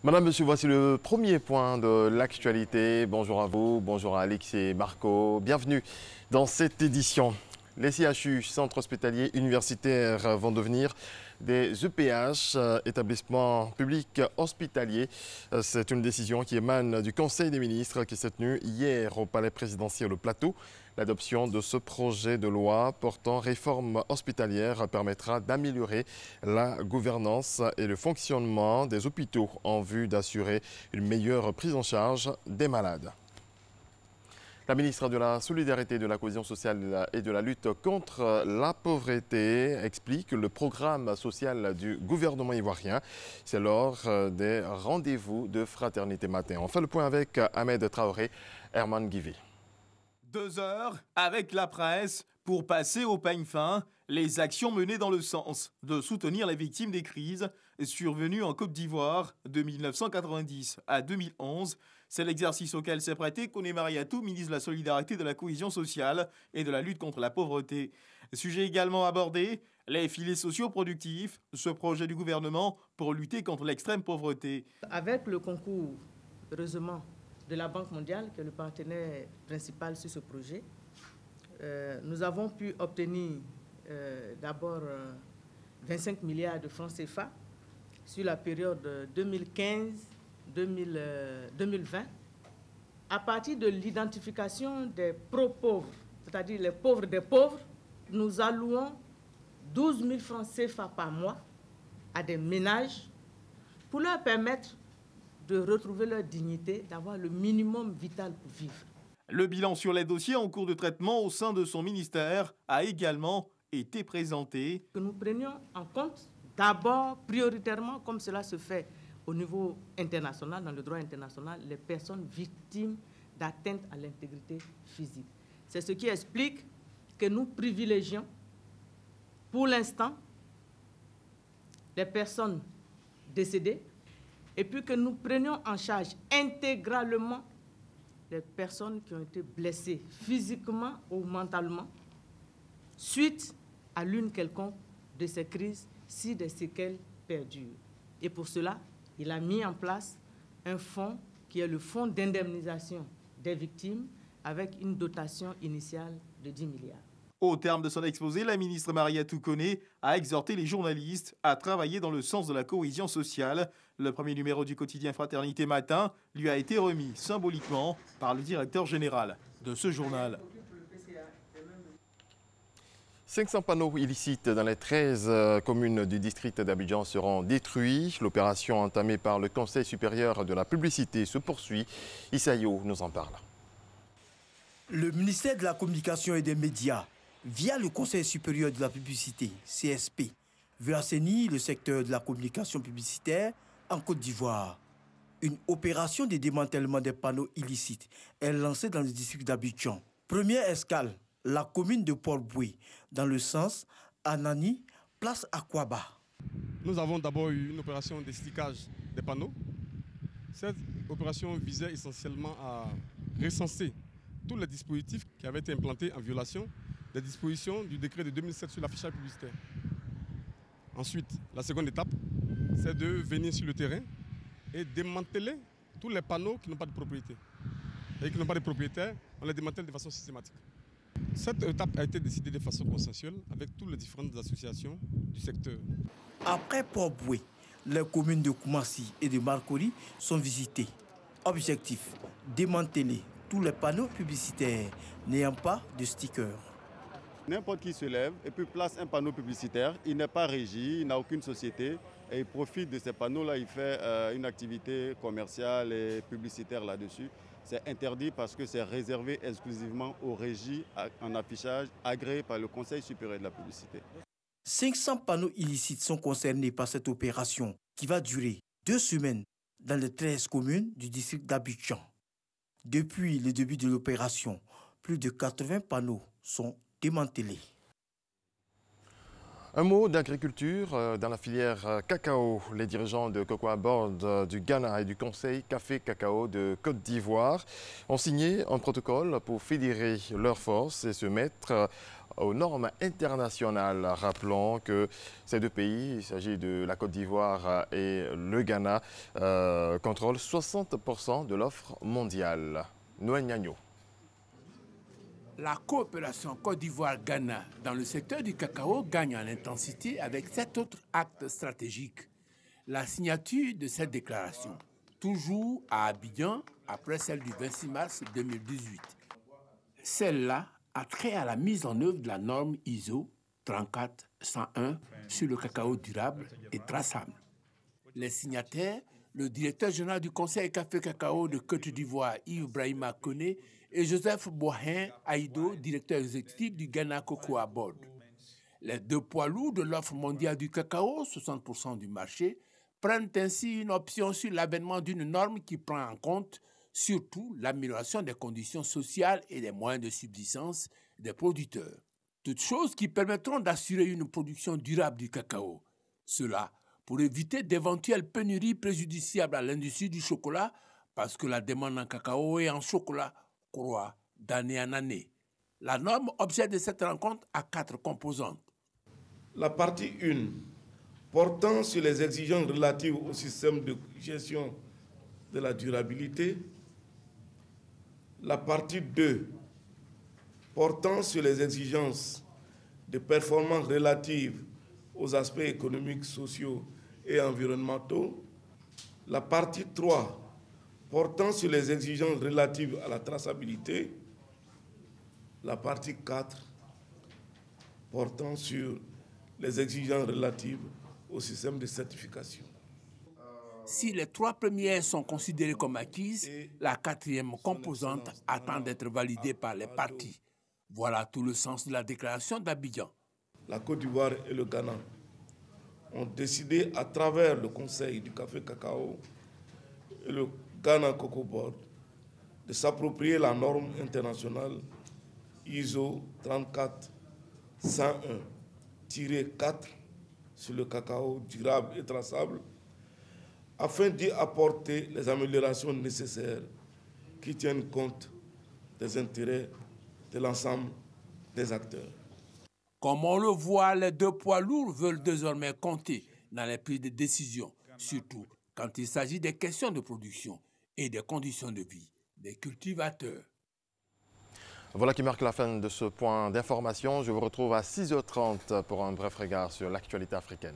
Madame, Monsieur, voici le premier point de l'actualité. Bonjour à vous, bonjour à Alix et Marco. Bienvenue dans cette édition. Les CHU, centres hospitaliers universitaires, vont devenir des EPH, établissements publics hospitaliers. C'est une décision qui émane du Conseil des ministres qui s'est tenu hier au Palais présidentiel au Plateau. L'adoption de ce projet de loi portant réforme hospitalière permettra d'améliorer la gouvernance et le fonctionnement des hôpitaux en vue d'assurer une meilleure prise en charge des malades. La ministre de la Solidarité, de la Cohésion sociale et de la lutte contre la pauvreté explique le programme social du gouvernement ivoirien. C'est lors des rendez-vous de fraternité matin. On fait le point avec Ahmed Traoré, Herman Guivi. 2 heures avec la presse pour passer au peigne fin les actions menées dans le sens de soutenir les victimes des crises survenues en Côte d'Ivoire de 1990 à 2011. C'est l'exercice auquel s'est prêté Kone Mariatou, ministre de la Solidarité, de la Cohésion sociale et de la lutte contre la pauvreté. Sujet également abordé, les filets sociaux productifs, ce projet du gouvernement pour lutter contre l'extrême pauvreté. Avec le concours, heureusement, de la Banque mondiale, qui est le partenaire principal sur ce projet, nous avons pu obtenir d'abord 25 milliards de francs CFA sur la période 2015-2020, à partir de l'identification des pro-pauvres, c'est-à-dire les pauvres des pauvres. Nous allouons 12 000 francs CFA par mois à des ménages pour leur permettre de retrouver leur dignité, d'avoir le minimum vital pour vivre. Le bilan sur les dossiers en cours de traitement au sein de son ministère a également été présenté. Que nous prenions en compte d'abord, prioritairement, comme cela se fait au niveau international, dans le droit international, les personnes victimes d'atteinte à l'intégrité physique. C'est ce qui explique que nous privilégions, pour l'instant, les personnes décédées, et puis que nous prenions en charge intégralement les personnes qui ont été blessées physiquement ou mentalement suite à l'une quelconque de ces crises si des séquelles perdurent. Et pour cela, il a mis en place un fonds qui est le fonds d'indemnisation des victimes avec une dotation initiale de 10 milliards. Au terme de son exposé, la ministre Mariatou Kone a exhorté les journalistes à travailler dans le sens de la cohésion sociale. Le premier numéro du quotidien Fraternité Matin lui a été remis symboliquement par le directeur général de ce journal. 500 panneaux illicites dans les 13 communes du district d'Abidjan seront détruits. L'opération entamée par le Conseil supérieur de la publicité se poursuit. Issaïo nous en parle. Le ministère de la Communication et des Médias, via le Conseil supérieur de la publicité, CSP, veut assainir le secteur de la communication publicitaire en Côte d'Ivoire. Une opération de démantèlement des panneaux illicites est lancée dans le district d'Abidjan. Première escale, la commune de Port-Boué, dans le sens Anani, place Akwaba. Nous avons d'abord eu une opération de stickage des panneaux. Cette opération visait essentiellement à recenser tous les dispositifs qui avaient été implantés en violation des dispositions du décret de 2007 sur l'affichage publicitaire. Ensuite, la seconde étape, c'est de venir sur le terrain et démanteler tous les panneaux qui n'ont pas de propriété. Et qui n'ont pas de propriétaire, on les démantèle de façon systématique. Cette étape a été décidée de façon consensuelle avec toutes les différentes associations du secteur. Après Port-Boué, les communes de Koumassi et de Marcory sont visitées. Objectif, démanteler tous les panneaux publicitaires n'ayant pas de sticker. N'importe qui se lève et puis place un panneau publicitaire, il n'est pas régi, il n'a aucune société et il profite de ces panneaux-là, il fait une activité commerciale et publicitaire là-dessus. C'est interdit parce que c'est réservé exclusivement aux régies en affichage agréées par le Conseil supérieur de la publicité. 500 panneaux illicites sont concernés par cette opération qui va durer 2 semaines dans les 13 communes du district d'Abidjan. Depuis le début de l'opération, plus de 80 panneaux sont démantelés. Un mot d'agriculture dans la filière cacao. Les dirigeants de Cocoa Board du Ghana et du Conseil Café Cacao de Côte d'Ivoire ont signé un protocole pour fédérer leurs forces et se mettre aux normes internationales. Rappelons que ces deux pays, il s'agit de la Côte d'Ivoire et le Ghana, contrôlent 60% de l'offre mondiale. Noël Gnagno. La coopération Côte d'Ivoire-Ghana dans le secteur du cacao gagne en intensité avec 7 autres actes stratégiques. La signature de cette déclaration, toujours à Abidjan, après celle du 26 mars 2018. Celle-là a trait à la mise en œuvre de la norme ISO 34101 sur le cacao durable et traçable. Les signataires, le directeur général du Conseil Café Cacao de Côte d'Ivoire, Yves Brahima Koné, et Joseph Bohin Aïdo, directeur exécutif du Ghana Cocoa Board. Les deux poids lourds de l'offre mondiale du cacao, 60% du marché, prennent ainsi une option sur l'avènement d'une norme qui prend en compte surtout l'amélioration des conditions sociales et des moyens de subsistance des producteurs. Toutes choses qui permettront d'assurer une production durable du cacao. Cela pour éviter d'éventuelles pénuries préjudiciables à l'industrie du chocolat parce que la demande en cacao et en chocolat croît d'année en année. La norme objet de cette rencontre a 4 composantes. La partie 1, portant sur les exigences relatives au système de gestion de la durabilité. La partie 2, portant sur les exigences de performance relatives aux aspects économiques, sociaux et environnementaux. La partie 3, portant sur les exigences relatives à la traçabilité. La partie 4, portant sur les exigences relatives au système de certification. Si les 3 premières sont considérées comme acquises, la 4e composante attend d'être validée par les parties. Voilà tout le sens de la déclaration d'Abidjan. La Côte d'Ivoire et le Ghana ont décidé à travers le Conseil du Café Cacao et le Ghana Cocoa Board de s'approprier la norme internationale ISO 34101-4 sur le cacao durable et traçable afin d'y apporter les améliorations nécessaires qui tiennent compte des intérêts de l'ensemble des acteurs. Comme on le voit, les deux poids lourds veulent désormais compter dans les prises de décision, surtout quand il s'agit des questions de production et des conditions de vie des cultivateurs. Voilà qui marque la fin de ce point d'information. Je vous retrouve à 6h30 pour un bref regard sur l'actualité africaine.